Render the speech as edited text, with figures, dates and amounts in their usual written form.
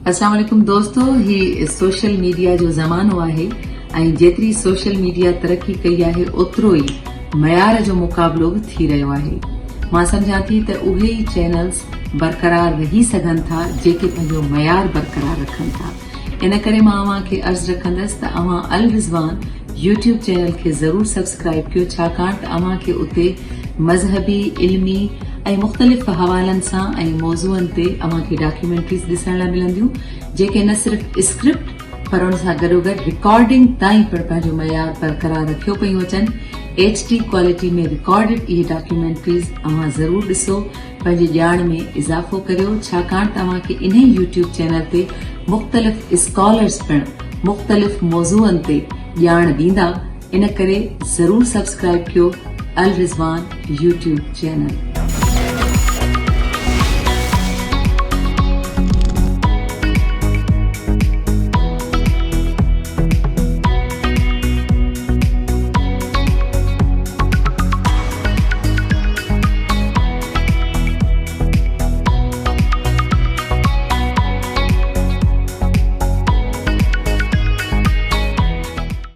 अस्सलाम वालेकुम दोस्तों, ही सोशल मीडिया जो ज़मानो आहे ऐं जेतिरी सोशल मीडिया तरक़ी कई आहे ओतिरो ई मयार जो मुक़ाबिलो बि थी रहियो आहे। मां सम्झां थी त उहे ई चैनल्स बरक़रार रही सघनि था जेके पंहिंजो मयार बरक़रार रखनि था। इन करे मां अव्हांखे अर्ज़ु रखंदसि त अव्हां अल रिज़वान यूट्यूब चैनल खे ज़रूर सब्सक्राइब कयो, छाकाणि त अव्हांखे उते मज़हबी, इल्मी ऐं मुख़्तलिफ़ हवालनि सां ऐं मौज़ूअनि ते अव्हांखे डॉक्यूमेंट्रीज़ ॾिसण लाइ मिलंदियूं जेके न सिर्फ़ स्क्रिप्ट पर उन सां गॾोगॾु रिकॉर्डिंग ताईं पिणु पंहिंजो मयार बरक़रार रखियो पियूं अचनि। HD क्वालिटी में रिकॉर्डिड इहे डॉक्यूमेंट्रीज़ अव्हां ज़रूर ॾिसो, पंहिंजी ॼाण में इज़ाफ़ो करियो, छाकाणि त अव्हांखे इन यूट्यूब चैनल ते मुख़्तलिफ़ स्कॉलर्स पिणु मुख़्तलिफ़ मौज़ूअनि ते ॼाण ॾींदा। इन करे ज़रूर सब्सक्राइब कयो अल रिज़वान यूट्यूब चैनल।